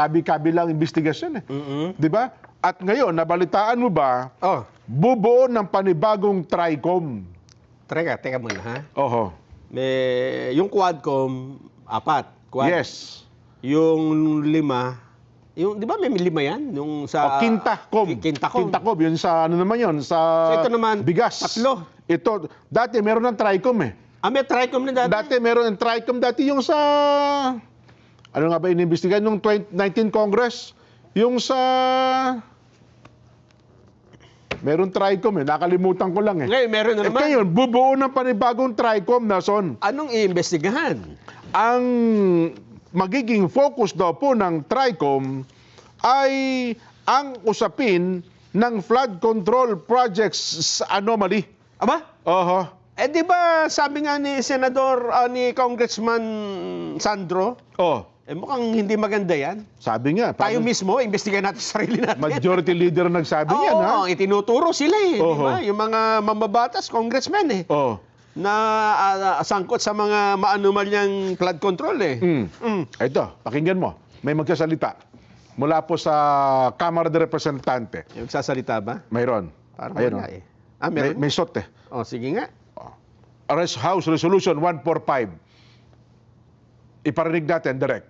kabi-kabilang investigasyon eh. Di ba? At ngayon, nabalitaan mo ba, bubuo ng panibagong TRICOM. Teka muna ha. Oho. Yung Quadcom, 4. Quad. Yes. Yung 5, di ba may 5 yan? Yung sa... Quintacom. Quintacom, yun sa ano naman yun, sa So ito naman, bigas. 3. Ito, dati meron ng TRICOM eh. May TRICOM na dati? Dati meron ng TRICOM, dati yung sa... Ano nga ba inimbestigahan? Yung 19 Congress, yung sa... Meron TRICOM eh, nakalimutan ko lang eh. Ngayon, meron na naman. Ngayon, bubuo ng panibagong TRICOM, Nason. Anong iimbestigahan? Ang magiging focus daw po ng TRICOM ay ang usapin ng flood control projects anomaly. Aba? Oho. Di ba sabi nga ni Senador, ni Congressman Sandro, mukhang hindi maganda yan. Sabi nga. Tayo mismo, imbestigahan natin sa sarili natin. Majority leader nagsabi yan, ha? Itinuturo sila eh. Di ba? Yung mga mamabatas, congressmen eh. Na sangkot sa mga maanumalyang flood control eh. Ito, pakinggan mo. May magsasalita. Mula po sa Kamara de Representante. Yung magsasalita ba? Mayroon. Parang ayun, wala eh. Meron? May shot eh. Sige nga. House Resolution 145. Iparinig natin, direct.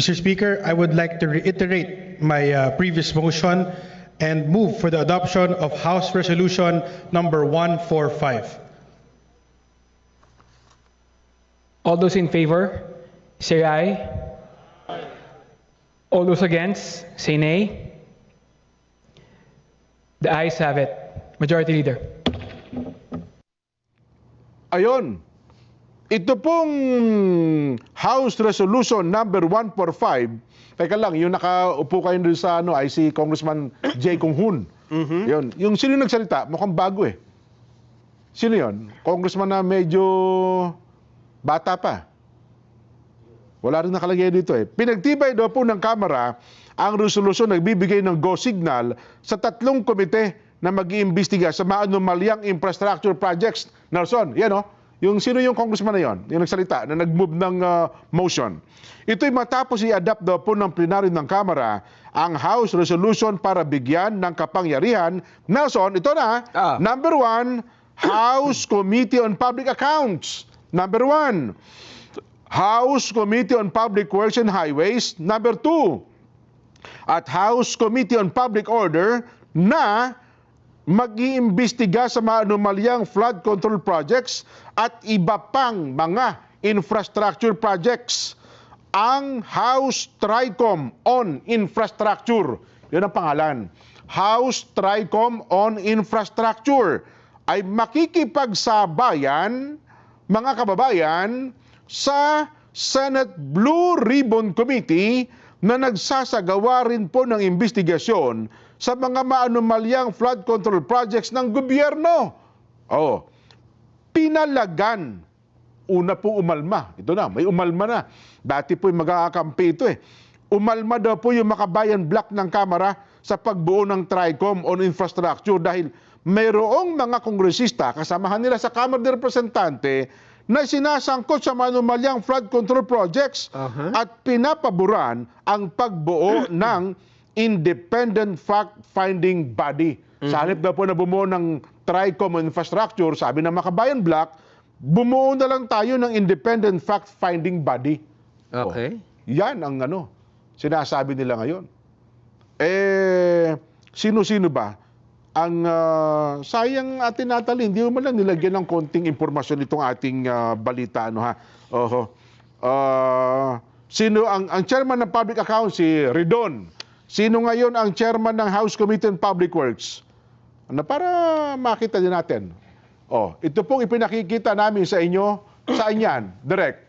Mr. Speaker, I would like to reiterate my previous motion and move for the adoption of House Resolution number 145. All those in favor, say aye. All those against, say nay. The ayes have it. Majority Leader. Ayon. Ito pong House Resolution number 145, teka lang, yung nakaupo kayo doon sa ay si Congressman Jay Kung Hoon. Yun. Yung sino nagsalita, mukhang bago eh. Sino yun? Congressman na medyo bata pa. Wala rin nakalagay dito eh. Pinagtibay daw po ng Kamara ang resolusyon nagbibigay ng go signal sa 3 komite na mag-iimbestiga sa maanumalyang infrastructure projects. Nelson, yan o. Yung sino yung congressman na yon, yung nagsalita, na nag-move ng motion. Ito'y matapos i-adapt daw po ng plenaryo ng Kamara ang House Resolution para bigyan ng kapangyarihan. Nelson, ito na. Number 1, House Committee on Public Accounts. Number 1, House Committee on Public Works and Highways. Number 2, at House Committee on Public Order na mag-iimbestiga sa mga anomalyang flood control projects at iba pang mga infrastructure projects. Ang House TRICOM on Infrastructure, yun ang pangalan, House TRICOM on Infrastructure, ay makikipagsabayan, mga kababayan, sa Senate Blue Ribbon Committee na nagsasagawa rin po ng investigasyon sa mga maanumalyang flood control projects ng gobyerno. Pinalagan. Una po umalma. Ito na, may umalma na. Dati po yung magkakampi ito eh. Umalma daw po yung Makabayan Block ng Kamara sa pagbuo ng TRICOM on infrastructure dahil mayroong mga kongresista, kasamahan nila sa Kamara de Representante, na sinasangkot sa maanumalyang flood control projects at pinapaboran ang pagbuo ng independent fact-finding body. Sa halip daw po na bumuo ng TRICOM infrastructure, sabi ng Makabayan Block, bumuo na lang tayo ng independent fact-finding body. Okay. Yan ang sinasabi nila ngayon. Sino-sino ba? Ang sayang atin Natalie, hindi mo lang nilagyan ng konting impormasyon itong ating balita. Sino ang chairman ng public accounts? Si Ridon. Sino ngayon ang chairman ng House Committee on Public Works? Para makita din natin. Ito pong ipinakikita namin sa inyo. Saan yan? Direct.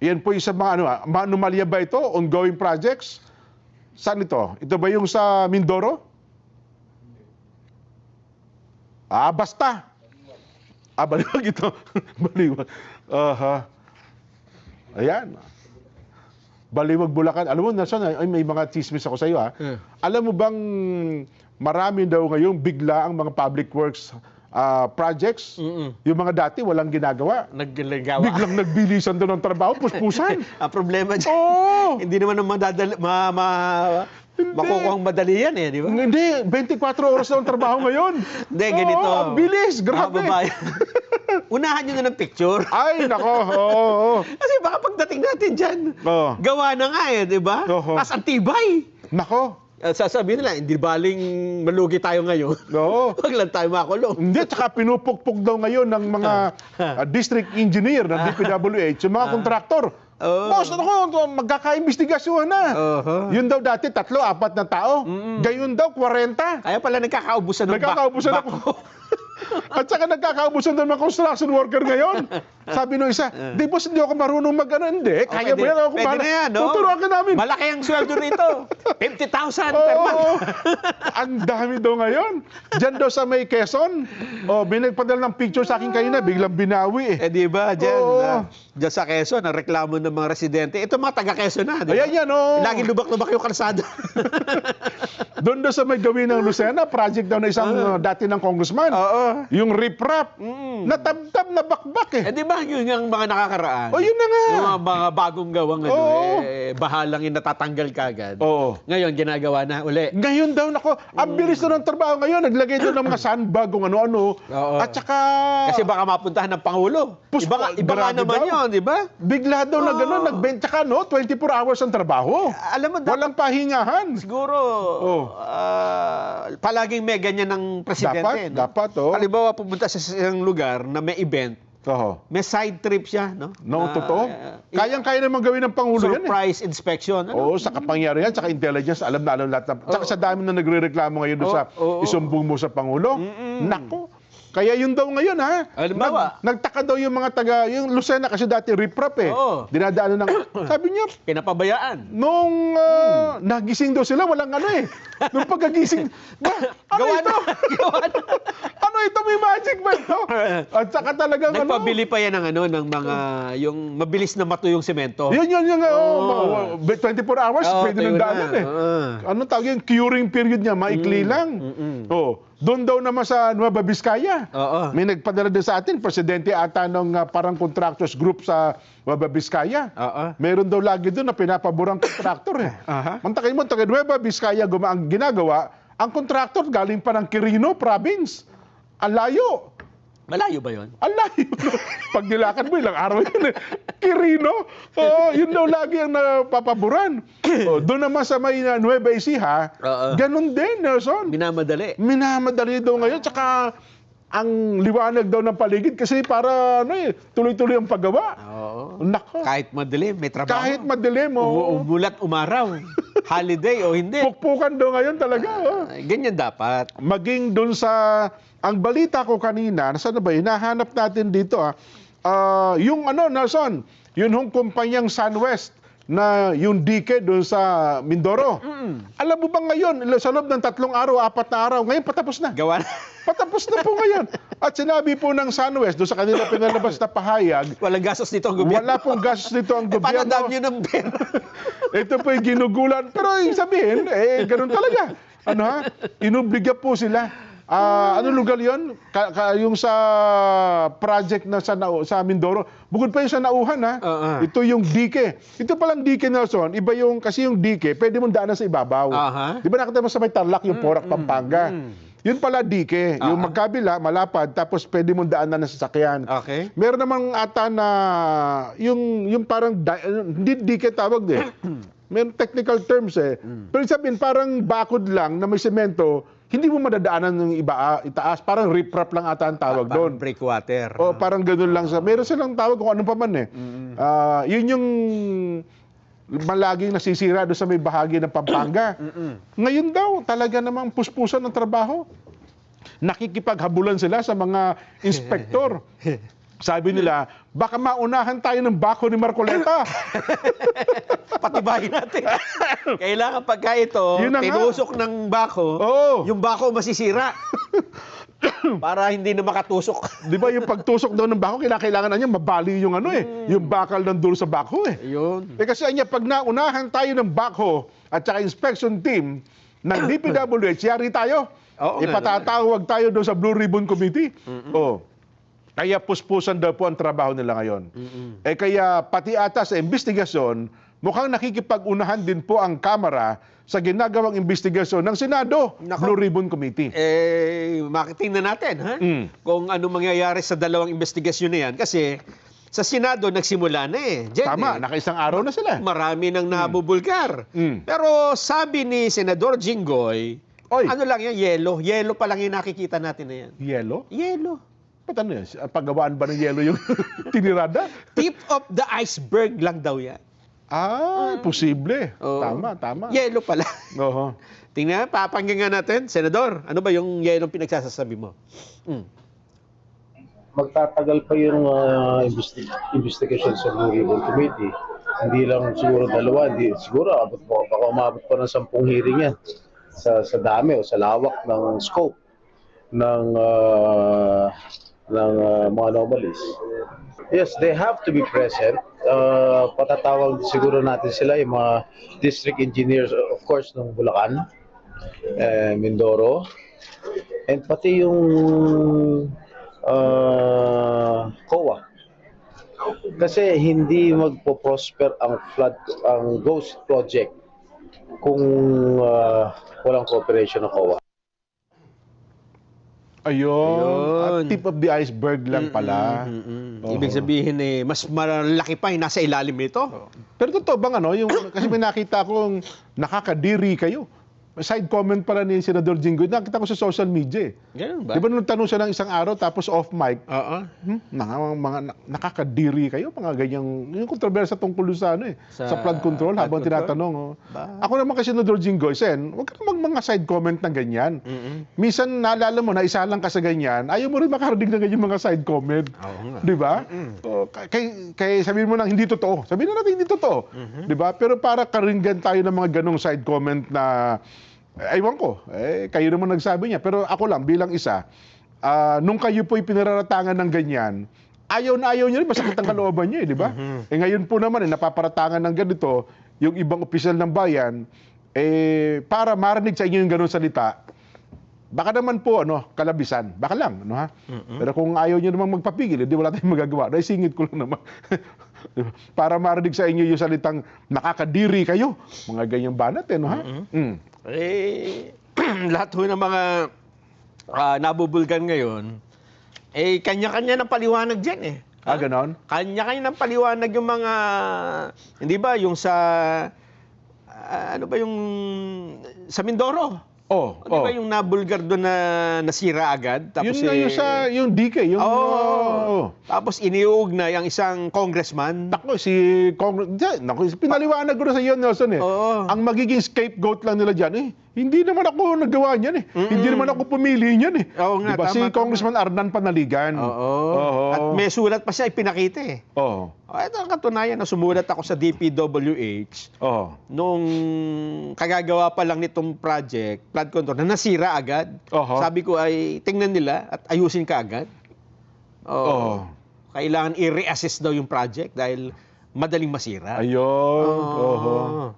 Yan po yung sa mga anomalya ba ito? Ongoing projects? Saan ito? Ito ba yung sa Mindoro? Basta. Baliwag ito. Baliwag. Ayan. Baliwag, Bulacan. Alam mo, Nelson, may mga chismis ako sa iyo. Alam mo bang marami daw ngayong bigla ang mga public works projects. Yung mga dati walang ginagawa. Naglagawa. Biglang nagbilisan doon ng trabaho, puspusan. Ang problema dyan, Oo. hindi naman makukuha ang madali yan eh, di ba? Hindi, 24 oras na ang trabaho ngayon. Hindi, ganito. Oo, ang bilis, Mga grabe. babae. Unahan nyo na ng picture. Ay, nako. Oo. Kasi baka pagdating natin dyan, Oo. gawa na nga eh, di ba? Oo. Tapos ang tibay. Nako. Sasabihin nila, hindi baling malugi tayo ngayon. Oo. Huwag lang tayo makulong. Hindi, tsaka pinupukpok daw ngayon ng mga district engineer ng DPWH, yung mga kontraktor. Oo. Boss, ako, magkaka-investigasyon na. Oho. Yun daw dati, 3, 4 na tao. Gayon daw, 40. Kaya pala nagkakaubusan ng Nagkakaubusan bako. At saka nagkakaubusan ng mga construction worker ngayon. Sabi nung isa, di boss, hindi ako marunong mag-ano. Hindi, kaya mo yan ako. Pwede na yan, no? Tuturuan ka namin. Malaki ang sweldo rito. 50,000 per month. Oo. Ang dami daw ngayon. Diyan daw sa may Quezon. Binagpadala ng picture sa akin kanina, biglang binawi eh. Eh di ba, dyan, Oo. dyan sa Quezon, ang reklamo ng mga residente. Ito mga taga-Quezon na, di ba? Ayan yan, oh. Laging lubak-lubak yung kalsada. Doon daw sa may gawin ng Lucena, project daw na isang dati ng congressman. Oo. Yung riprap. Natabtab na bakbak eh. Eh di ba, yun yung mga nakakaraan? O yun na nga. Yung mga bagong gawang Oo. bahalang yung natatanggal kagad. Oo. Ngayon, ginagawa na uli. Ngayon daw, nako, ang bilis na ng trabaho ngayon. Naglagay doon ng mga sandbag kung ano-ano. Oo. At saka, Kasi baka mapuntahan ng Pangulo. Iba nga grabe naman daw. yun, di ba? bigla daw na gano'n, nagbenta ka, no? 24 hours ang trabaho. Alam mo, dapat Walang pahingahan. siguro, Oh. palaging may ganyan ng presidente. Dapat, oh. Halimbawa, pumunta sa isang lugar na may event, Oo. may side trip siya, no? No, Na, totoo. Kayang-kaya naman gawin ng Pangulo yan eh. surprise inspection. Ano? Oo, sa kapangyarihan, sa intelligence, alam na alam lahat. Tsaka sa dami na nagre-reklamo ngayon doon sa Oo. isumbong mo sa Pangulo. Nako. Kaya yun daw ngayon, ha? Halimbawa. Nagtaka daw yung mga yung Lucena kasi dati riprap eh. Oo. Dinadaanan ng, sabi niya, Pinapabayaan. nung nagising daw sila, walang ano eh. Nung pagkagising, ano Gawa ito? na. Gawa na. Ano ito? May magic ba ito? At saka talagang Nagpabili pa yan ng ng mga, yung mabilis na matuyong semento. Yun, 24 hours, Oo, pwede tayo nang daanan na. eh. Oo. Ano tawag yung curing period niya, maikli lang. Oh, doon daw naman sa Nueva Vizcaya. Oo. May nagpadala din sa atin, presidente ata ng parang contractors group sa Nueva Vizcaya. Oo. Meron daw lagi doon na pinapaborang contractor eh. Aha. Mantakay mo, taga Nueva Vizcaya ang ginagawa, ang contractor galing pa ng Quirino province. Ang layo. Malayo ba yun? Ang layo. Pag nilakad mo, ilang araw yun eh. Quirino. Oh, yun daw lagi ang napapaboran. Doon naman sa may Nueva Ecija, Oo. ganun din, Nelson. Minamadali. Minamadali daw ngayon. Tsaka ang liwanag daw ng paligid kasi para tuloy-tuloy ang paggawa. Oo. Nako. Kahit madilim, may trabaho. Kahit madilim, Umulat, umaraw. Holiday o hindi. pukpukan daw ngayon talaga. Oh. Ganyan dapat. Maging doon sa, ang balita ko kanina, nasaan na ba, hinahanap natin dito yung Nelson, yun hong kumpanyang SunWest na yung dike doon sa Mindoro. Alam mo ba ngayon, sa loob ng 3 araw, 4 na araw, ngayon patapos na. Gawa na. Patapos na po ngayon. At sinabi po ng SunWest, doon sa kanila pinalabas na pahayag, Walang gastos dito ang gobyerno. wala pong gastos nito ang Paano gobyerno. dam nyo ng pera? Ito po yung ginugulan. Pero yung sabihin, ganun talaga. Inubliga po sila. Ano lugar yun? Yung sa project na sa Mindoro. Bukod pa yung sa Nauhan, ha? Ito yung dike. Ito palang dike, Nelson. Iba yung, kasi yung dike, pwede mong daanan sa ibabaw. Di ba nakita mo sa may Tarlac, yung Porac, Pampanga? Yun pala dike. Yung magkabila, malapad, tapos pwede mong daanan ng sasakyan. Okay. Meron namang ata na, yung parang, hindi dike tawag eh. Meron technical terms eh. Pero sabihin, parang bakod lang na may semento, hindi mo madadaanan ng itaas. Parang riprap lang ata ang tawag doon. Breakwater. O parang ganun lang. Meron silang tawag kung ano pa man eh. Yun yung malaging nasisira doon sa may bahagi ng Pampanga. Ngayon daw, talaga namang puspusan ng trabaho. Nakikipaghabulan sila sa mga inspektor. Sabi nila, baka maunahan tayo ng bako ni Marcoleta. Patibayin natin. Kailangan pagka ito, Yun na nga. tinusok ng bako, Oo. yung bako masisira. Para hindi na makatusok. Di ba yung pagtusok daw ng bako, kailangan na niya mabali yung yung bakal ng dulo sa bako eh. Yun. Kasi anya, pag naunahan tayo ng bako at saka inspection team ng DPWH, yari tayo. Oo nga Ipatatawag tayo doon sa Blue Ribbon Committee. Oh. Kaya puspusan daw po ang trabaho nila ngayon. Kaya pati ata sa investigasyon, mukhang nakikipag-unahan din po ang Kamara sa ginagawang investigasyon ng Senado, Nako. Blue Ribbon Committee. Tingnan natin, ha? Kung ano mangyayari sa dalawang investigasyon na yan. Kasi sa Senado, nagsimula na Jen, Tama, nakaisang araw na sila. Marami nang nabubulgar. Pero sabi ni Senador Jinggoy, Oy. ano lang yan, yelo. Yelo pa lang yung nakikita natin na yan. Yelo? Yelo. Ba't ano yan? Paggawaan ba ng yelo yung tinirada? Tip of the iceberg lang daw yan. Posible. Oo. Tama. Yelo pala. Oo. Tingnan, papanggangan natin. Senador, ano ba yung yelong pinagsasasabi mo? Magtatagal pa yung investigation sa Blue Ribbon Committee. Hindi lang siguro dalawa, siguro baka umabot pa ng 10 hearing yan sa dami o sa lawak ng scope ng mga anomalies. Yes, they have to be present. Patatawag siguro natin sila, yung mga district engineers, of course, ng Bulacan, Mindoro, and pati yung COA. Kasi hindi magpo-prosper ang ghost project kung walang cooperation ng COA. Ayun. At tip of the iceberg lang pala. Oo. Ibig sabihin mas malaki pa yung nasa ilalim nito. Pero totoo bang kasi may nakita akong nakakadiri kayo. Side comment pala ni Senador Jinggoy. Nakita ko sa social media. Ganun ba? Di ba nung tanong siya ng isang araw tapos off mic, Oo. nakakadiri kayo, mga ganyang, yung kontrobersya tungkol sa sa flood control flood habang control? tinatanong. Ba? Ako naman kasi Senador Jinggoy, huwag ka naman mga side comment ng ganyan. Minsan naalala mo na isa lang ka sa ganyan, ayaw mo rin makarinig ng ganyan mga side comment. Oo nga. Di ba? Kaya sabihin mo na hindi totoo. Sabihin na natin hindi totoo. Di ba? Pero para karinggan tayo ng mga ganong side comment na ewan ko, kayo naman nagsabi niya. Pero ako lang, bilang isa, nung kayo po'y pinararatangan ng ganyan, ayaw niya rin, masakit ang kalooban niya, di ba? Ngayon po naman, napaparatangan ng ganito, yung ibang opisyal ng bayan, para marinig sa inyo yung ganong salita, baka naman po, kalabisan. Baka lang, ha? Pero kung ayaw niyo naman magpapigil, di wala tayong magagawa. Naisingit ko lang naman. Para marinig sa inyo yung salitang nakakadiri kayo. Mga ganyang banat, ha? Lahat ho ng mga nabubulgan ngayon, kanya-kanya ng paliwanag dyan Ganon? Kanya-kanya ng paliwanag yung mga, hindi ba, yung sa, ano ba yung, sa Mindoro. Di ba yung nabulgar doon na nasira agad? Tapos Yun nga yung DK. Tapos iniuugnay ang isang congressman. Pinaliwanag ko na sa iyo, Nelson. Ang magiging scapegoat lang nila dyan, hindi naman ako nagawa niyan. Hindi naman ako pumili niyan. Oo nga, diba? Si tama. Congressman Arnan Panaligan. At may sulat pa siya ipinakita Ito ang katunayan na sumulat ako sa DPWH nung kagagawa pa lang nitong project, flood control, na nasira agad. Sabi ko ay tingnan nila at ayusin ka agad. Kailangan i-reassess daw yung project dahil madaling masira. Ayun.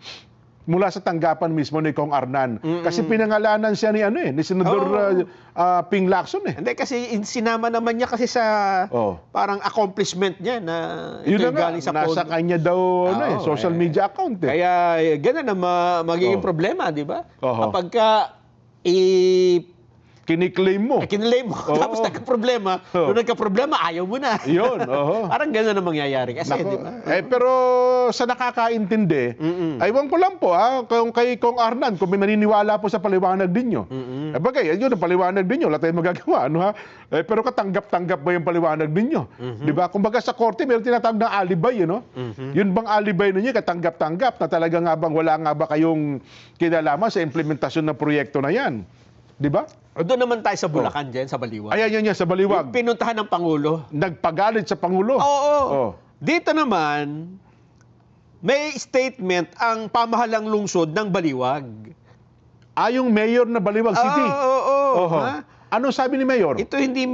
Mula sa tanggapan mismo ni Kong Arnan. Kasi pinangalanan siya ni Senador Ping Lacson. Hindi, kasi sinama naman niya kasi sa parang accomplishment niya na Yun ito na nga, galing sa nasa kanya daw social media account. Kaya ganun na magiging problema, di ba? Kapag ka kiniklaim mo. Kiniklaim mo. Tapos nagka-problema. Nung nagka-problema, ayaw mo na. Yun, Parang gano'n ang mangyayari. Kasi, di ba? Pero sa nakakaintindi, aywan ko lang po, kung kay Kong Arnan, kung may naniniwala po sa paliwanag ninyo. Bagay, yun ang paliwanag ninyo, wala tayong magagawa. Pero katanggap-tanggap ba yung paliwanag ninyo? Di ba? Kumbaga sa korte, meron tinatawag na alibay, Yun bang alibay ninyo, katanggap-tanggap na talaga nga bang wala nga ba kayong kinalaman sa implementasyon ng proyekto na yan? Di ba? Doon naman tayo sa Bulacan, dyan, sa Baliwag. Ayan, sa Baliwag. Yung pinuntahan ng Pangulo. Nagpagalit sa Pangulo. Oo. Dito naman, may statement ang pamahalang lungsod ng Baliwag. Yung mayor na Baliwag City. Oo. Ano sabi ni mayor? Ito hindi,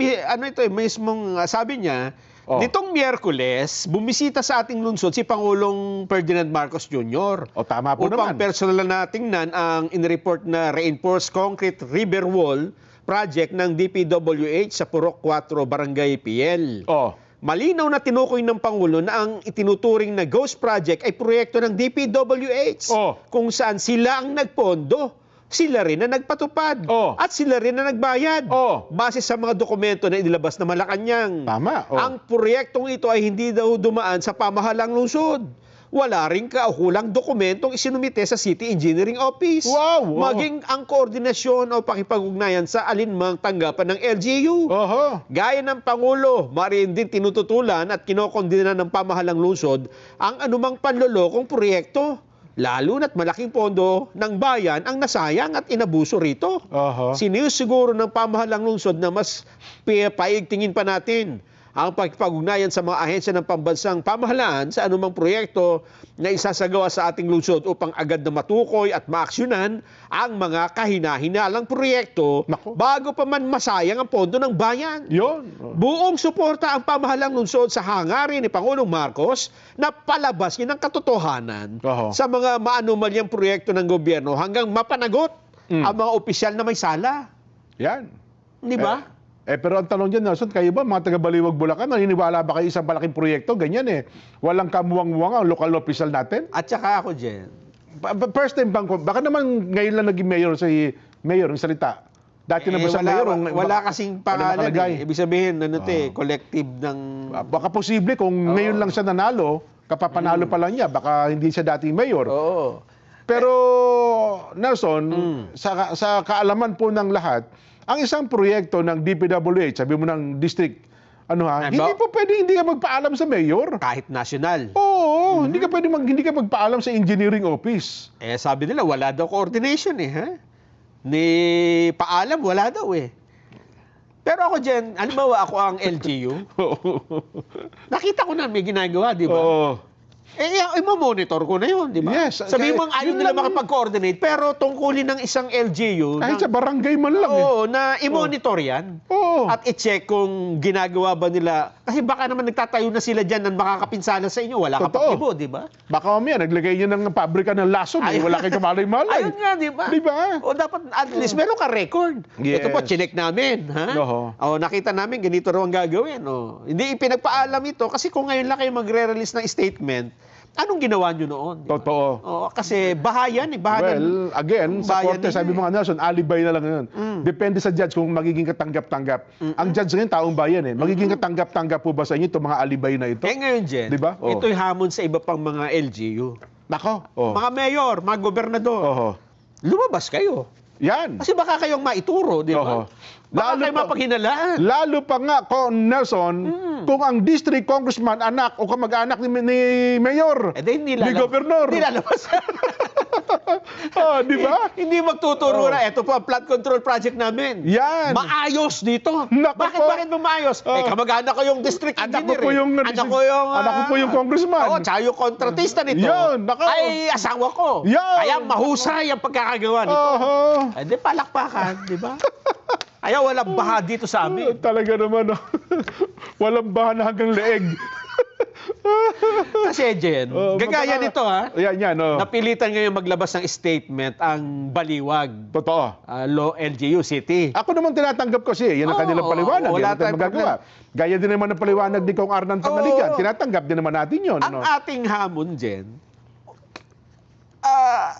mismong sabi niya, Oh. Nitong Miyerkules, bumisita sa ating lungsod si Pangulong Ferdinand Marcos Jr. O tama po upang naman. personal na tingnan ang inireport na reinforced concrete river wall project ng DPWH sa Purok 4, Barangay PL. Oh. Malinaw na tinukoy ng Pangulo na ang itinuturing na Ghost Project ay proyekto ng DPWH Oh. kung saan sila ang nagpondo, sila rin na nagpatupad, Oh. at sila rin na nagbayad. Oh. Base sa mga dokumento na inilabas na Malacanang. Tama. Oh. Ang proyektong ito ay hindi daw dumaan sa pamahalang lungsod. Wala ring kaukulang dokumentong isinumite sa City Engineering Office. Wow, wow. Maging ang koordinasyon o pakipag-ugnayan sa alinmang tanggapan ng LGU. Oho. Gaya ng Pangulo, mariin din tinututulan at kinokondina ng pamahalang lungsod ang anumang panlolokong proyekto. Lalo na't malaking pondo ng bayan ang nasayang at inabuso rito. Oho. Sinisiguro ng pamahalang lungsod na mas paigtingin pa natin ang pagpag-ugnayan sa mga ahensya ng pambansang pamahalaan sa anumang proyekto na isasagawa sa ating lungsod upang agad na matukoy at maaksyonan ang mga kahina-hinalang proyekto Nako. bago pa man masayang ang pondo ng bayan. Yun. Buong suporta ang pamahalang lungsod sa hangarin ni Pangulong Marcos na palabas niya ng katotohanan Oho. sa mga maanumalyang proyekto ng gobyerno hanggang mapanagot ang mga opisyal na may sala. Yan. Di ba? Pero ang tanong dyan, Nelson, kayo ba, mga taga-Baliwag, Bulacan, naniniwala ba kayo isang malaking proyekto? Ganyan eh. Walang kamuwang-muwang ang local official natin? At saka ako, Jen, First time bang, baka naman ngayon lang naging mayor si mayor, yung salita. Dati na ba sa mayor? wala kasing pangalan. nakalagay. Ibig sabihin, collective ng... Baka posible kung ngayon lang siya nanalo, kapapanalo pa lang niya, baka hindi siya dating mayor. Oo. Pero, Nelson, sa kaalaman po ng lahat, ang isang proyekto ng DPWH, sabi mo ng district, hindi po pwede hindi ka magpaalam sa mayor. Kahit national. Oo, hindi ka pwede hindi ka magpaalam sa engineering office. Sabi nila, wala daw coordination ha? Ni paalam, wala daw Pero ako, Jen, halimbawa ako ang LGU, nakita ko na may ginagawa, di ba? Oo. Monitor ko na yun, di ba? Yes. Sabi mo, ayaw Yun nila lang. makapag-coordinate, pero tungkulin ng isang LGU, Kahit sa barangay man lang oo, na i-monitor yan. Oo. At i-check kung ginagawa ba nila. Kasi baka naman nagtatayo na sila dyan ng makakapinsala sa inyo. Wala ka Totoo. pakibo, di ba? Baka mamaya, naglagay niyo ng pabrika ng lason. Wala kayong kamalay-malay. Ayun nga, di ba? Di ba? O dapat at least meron ka record. Yes. Ito po, chinek namin. Ha? Oo. O, nakita namin, ganito raw ang gagawin. O, hindi ipinagpaalam ito kasi kung ngayon lang kayo magre-release ng statement, anong ginawa nyo noon? Di ba? Totoo. O, kasi bahayan bahayan. Well, again, sa bayan korte, nila sabi mga Nelson, alibay na lang yun. Depende sa judge kung magiging katanggap-tanggap. Ang judge ngayon, taong bayan Magiging katanggap-tanggap po ba sa inyo itong mga alibay na ito? Ngayon, Jen, Di ba? Oo. ito'y hamon sa iba pang mga LGU. Nako. Oh. Mga mayor, mga gobernador, Oho. lumabas kayo. Yan. Kasi baka kayong maituro, di ba? Oo. Baka kayo mapaghinalaan. Lalo pa nga, Nelson, kung ang district congressman, anak o kamag-anak ni Mayor, Hindi ni Governor. Hindi lalabas. Di ba? Hindi magtuturo na, ito po ang flood control project namin. Yan. Maayos dito. Naku Bakit po. bakit ba maayos? Kamag-anak ko yung district Anak engineer. ko po yung anak ko yung congressman. Oo, tsaka yung kontratista nito. Yun, nako. Ay, asawa ko. Yan. Kaya mahusay ang pagkakagawa nito. Oho. Hindi, palakpakan, di ba? Kaya walang baha dito sa amin. Talaga naman, walang bahan hanggang leeg. Kasi, Jen, gagaya nito Yan, napilitan ngayon maglabas ng statement ang Baliwag, Totoo. LGU City. Ako naman tinatanggap ko siya. Yan ang kanilang paliwanag. wala Yan ang tayong magagawa. Gaya din naman ang paliwanag ni Kong Arnan Pangaligan. Tinatanggap din naman natin yun. Ang ating hamon, Jen,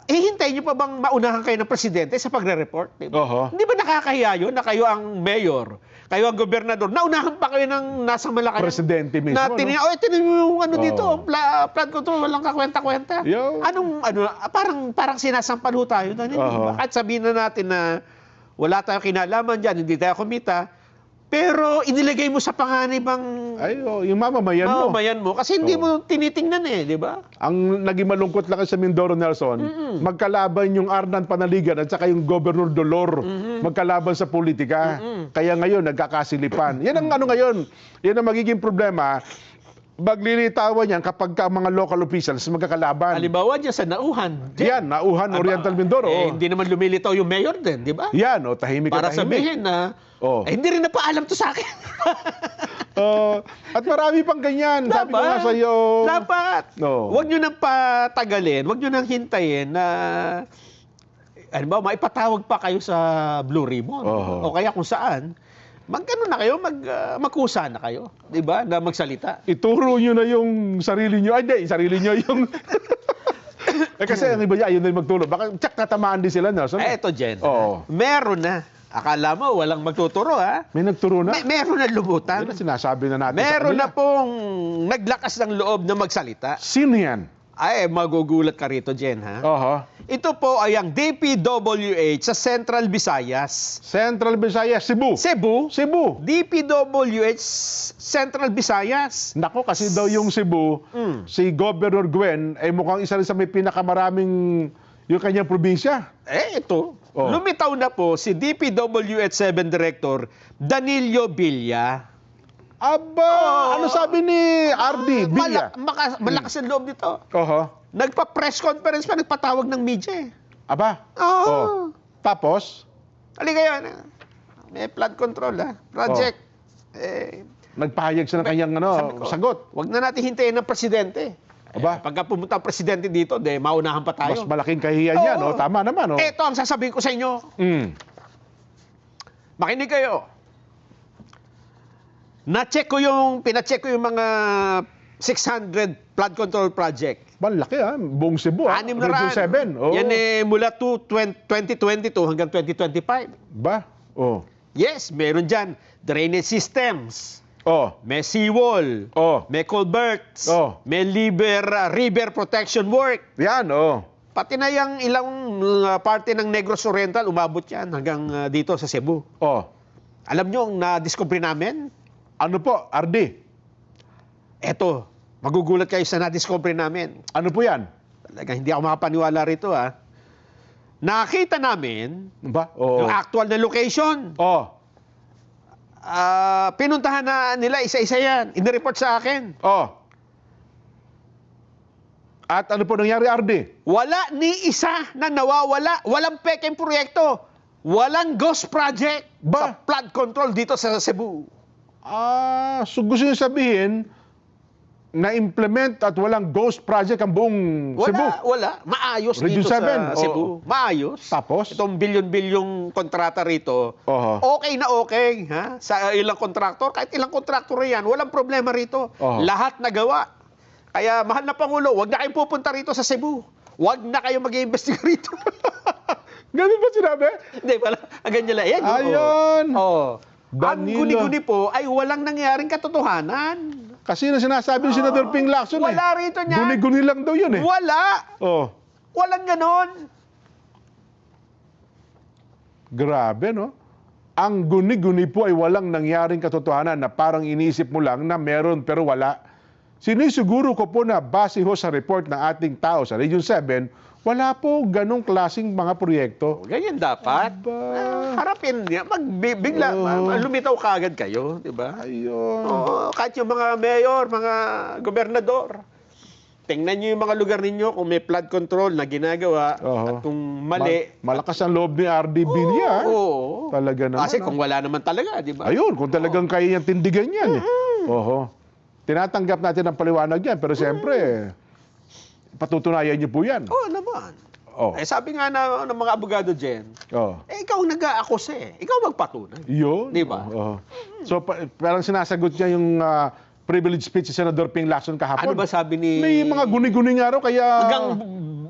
hihintayin niyo pa bang maunahan kayo ng presidente sa pagre-report? Diba? Oho. Hindi ba nakakahiya yun na kayo ang mayor, kayo ang gobernador, naunahan pa kayo ng nasa Malacanang? Presidente mismo, Na tinan mo yung dito, Oo. flood control, walang kakwenta-kwenta. Yo. Parang sinasampal ho tayo. Oho. Kahit sabihin na natin na wala tayong kinalaman dyan, hindi tayo kumita, pero inilagay mo sa panganibang Yung mamamayan mo. mamamayan mo kasi hindi mo tinitingnan di ba? Ang naging malungkot lang sa Mindoro, Nelson, magkalaban yung Arnan Panaligan at saka yung Governor Dolor. Magkalaban sa politika. Kaya ngayon, nagkakasilipan. Yan ang ngayon. Yan ang magiging problema. Maglilitawan yan kapag ka mga local officials magkakalaban. Halimbawa dyan sa Nauhan. Yan, Nauhan, Oriental Mindoro. Hindi naman lumilitaw yung mayor din, di ba? Yan, tahimik Para tahimik. sabihin na, Oh. hindi rin napaalam to sa akin. At marami pang ganyan. Sabi ko nga sa'yo. Dapat. No. Huwag nyo nang patagalin, huwag nyo nang hintayin na ano ba, maipatawag pa kayo sa Blue Ribbon. O kaya kung saan, na kayo, magkusa na kayo. Di ba? Na magsalita. Ituro nyo na yung sarili nyo. Ay, hindi, sarili nyo yung... kasi ang iba niya, ayun na yung magturo. Baka tsak tatamaan din sila, no? Eto, Jen. Oo. Meron na. Akala mo, walang magtuturo, ha? May nagturo na? Meron na lumutan. Yan na sinasabi na natin Meron sa na pong naglakas ng loob na magsalita. Sino yan? Ay, magugulat ka rito, Jen, ha? Ito po ay ang DPWH sa Central Visayas. Central Visayas, Cebu. Cebu. DPWH Central Visayas. Nako, kasi daw yung Cebu, si Governor Gwen, ay mukhang isa rin sa may pinakamaraming yung kanyang probinsya. Ito. Lumitaw na po si DPWH 7 Director Danilo Villa. Aba, ano sabi ni RD Villa? Malakas ang loob nito. Oho. Nagpa-press conference pa, nagpatawag ng media. Aba? Oo. Tapos? Halika yun. May flood control, project. Nagpahayag siya ng kanyang sagot. Huwag na natin hintayin ng presidente. Aba? Pagka pumunta ang presidente dito, maunahan pa tayo. Mas malaking kahihiyan yan, tama naman. Ito ang sasabihin ko sa inyo. Makinig kayo. Pina-check ko yung mga 600 flood control project. Malaki buong Cebu Region 7. Yan mula 2022 hanggang 2025. Ba? Yes, meron dyan. Drainage systems. May seawall. May culverts. May river protection work. Yan, Pati na yung ilang parte ng Negros Oriental, umabot yan hanggang dito sa Cebu. Alam nyo ang na-discover namin? Ano po, RD? Eto, magugulat kayo sa na-discover namin. Ano po yan? Talaga, hindi ako makapaniwala rito, Nakita namin yung actual na location. Pinuntahan na nila isa-isa yan. In-report sa akin. At ano po nangyari, RD? Wala ni isa na nawawala. Walang peking proyekto. Walang ghost project sa flood control dito sa Cebu. So gusto niyo sabihin, na-implement at walang ghost project ang buong Cebu? Wala. Maayos Region dito 7. sa Cebu. Maayos. Tapos? Itong bilyon-bilyong kontrata rito, okay na okay. Sa ilang kontraktor, kahit ilang kontraktor yan, walang problema rito. Lahat nagawa. Kaya, mahal na Pangulo, huwag na kayong pupunta rito sa Cebu. Huwag na kayong mag-iimbestiga rito. Ganun ba sinabi? Hindi, wala. Ganyan lang. Yan. Ayun. Ang guni-guni po ay walang nangyaring katotohanan. Kasi na sinasabi ni Senador Ping Lacson Wala rito niyan. Guni-guni lang daw yun Wala. Walang ganon. Grabe, no? Ang guni-guni po ay walang nangyaring katotohanan na parang iniisip mo lang na meron pero wala. Sinisiguro ko po na base ho sa report ng ating tao sa Region 7, wala po ganong klaseng mga proyekto. Ganyan dapat. Harapin niya. Bigla, lumitaw kaagad kayo, di ba? Ayun. Kahit yung mga mayor, mga gobernador. Tingnan niyo yung mga lugar ninyo kung may flood control na ginagawa at kung mali. Malakas ang loob ni RD Villa. Talaga naman. Kasi kung wala naman talaga, di ba? Ayun, kung talagang kaya niyang tindigan yan. Tinatanggap natin ang paliwanag yan, pero siyempre, patutunayan niyo po yan. Naman. Sabi nga ng mga abogado dyan, ikaw ang nag-aakuse. Ikaw magpatunay. Yun. Di ba? So, parang sinasagot niya yung privilege speech si Senador Ping Lacson kahapon. Ano ba sabi ni... May mga guni-guni nga raw, kaya... Hanggang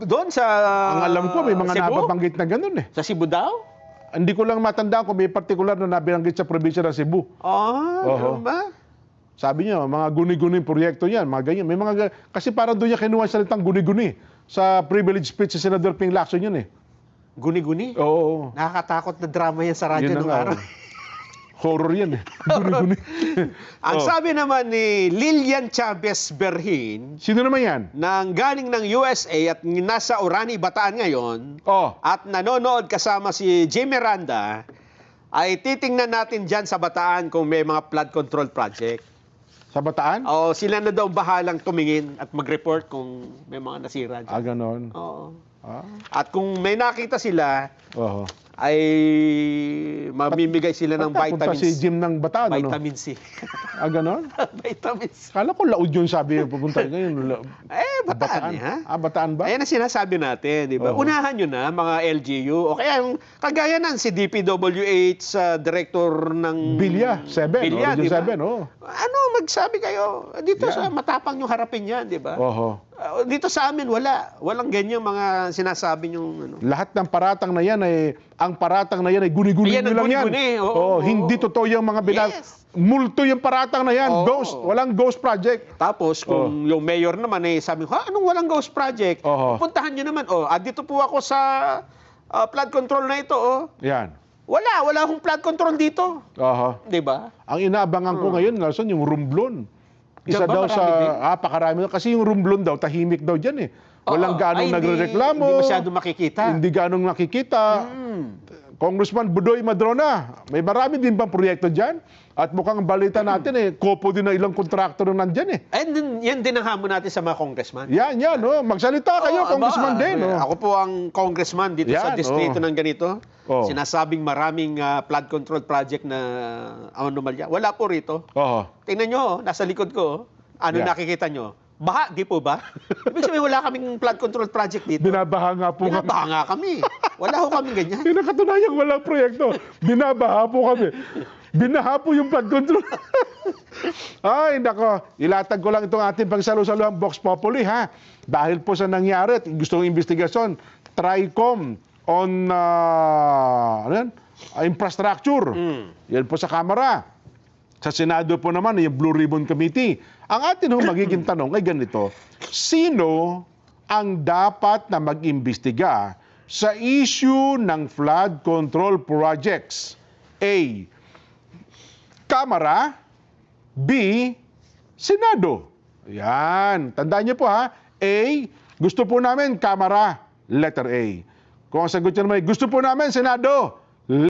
doon sa... Ang alam ko, may mga Cebu? nababanggit na ganun Sa Cebu daw? Hindi ko lang matandaan kung may particular na nabanggit sa probinsya ng Cebu. Ano ba? Sabi niya, mga guni-guni proyekto yan, mga ganyan. May mga, kasi parang doon niya kinuha salitang guni-guni. Sa privilege speech si Senador Ping Lacson yun Guni-guni? Oo. Nakakatakot na drama yan sa radyo nung araw. Horror yan Guni-guni. Ang sabi naman ni Lilian Chavez Berhin, sino naman yan? nang galing ng USA at nasa Orani, Bataan ngayon, at nanonood kasama si Jim Miranda, ay titingnan natin dyan sa Bataan kung may mga flood control project. Sa Bataan? Sila na daw bahalang tumingin at mag-report kung may mga nasira dyan. Ganon. At kung may nakita sila, ay mamimigay sila ng Punta vitamins. si Jim ng Bataan, ano? Vitamin C. Ah, ganon? Vitamin C. Kala ko laod yun sabi pupunta ngayon. Bataan ha? Ah, Bataan ba? Ayan ang sinasabi natin, di ba? Oo. Unahan nyo na, mga LGU. O kaya yung kagaya nan, si DPWH, director ng... Bilya, 7. Bilya, Region di ba? 7, oh. Ano, magsabi kayo. Dito sa matapang nyo harapin yan, di ba? Oho. Dito sa amin, wala. Walang ganyan mga sinasabi nyo. Ano. Lahat ng paratang na yan ay, ang paratang na yan ay guni-guni Ayan, nyo lang yan. guni-guni, oo, Hindi totoo yung mga Yes. Multo yung paratang na yan. Oo. Ghost. Walang ghost project. Tapos, kung yung mayor naman eh, sabi ko, anong walang ghost project? Oho. Puntahan nyo naman, dito po ako sa flood control na ito, Yan. Wala akong flood control dito. Oho. Di ba? Ang inaabangan ko ngayon, Nelson, yung Romblon. Isa Diyan ba? daw sa, Marami din? pakarami. Kasi yung Romblon daw, tahimik daw dyan eh. Walang Oo. ganong Ay, nagre-reklamo. Hindi masyado makikita. Hindi ganong nakikita. Congressman Budoy Madrona, may marami din bang proyekto dyan? At mukhang balita natin kopo din na ilang kontraktor na nandyan eh. And yan din ang hamon natin sa mga congressman. Yan, magsalita kayo, congressman din. Ako po ang congressman dito sa Yan, distrito ng ganito. Oh. Sinasabing maraming flood control project na anomalya. Wala po rito. Oo. Tingnan nyo, nasa likod ko. Ano Yeah. nakikita nyo? Baha, di po ba? Ibig sabihin, wala kaming flood control project dito. Binabaha nga po kami. Binabaha nga kami. Wala ho kaming ganyan. Pinakatunayan walang proyekto. Binabaha po kami. Binaha po yung flood control. Ay, nako. Ilatag ko lang itong ating pagsalu-saluhang Vox Populi, ha? Dahil po sa nangyari at gusto ng investigasyon, TRICOM on infrastructure. Yan po sa Kamara. Sa Senado po naman, yung Blue Ribbon Committee. Ang atin magiging tanong ay ganito, sino ang dapat na mag-imbestiga sa issue ng flood control projects? A. Kamara. B. Senado. Yan. Tandaan niyo po ha. A. Gusto po namin Kamara. Letter A. Kung ang sagot niyo naman, gusto po namin Senado.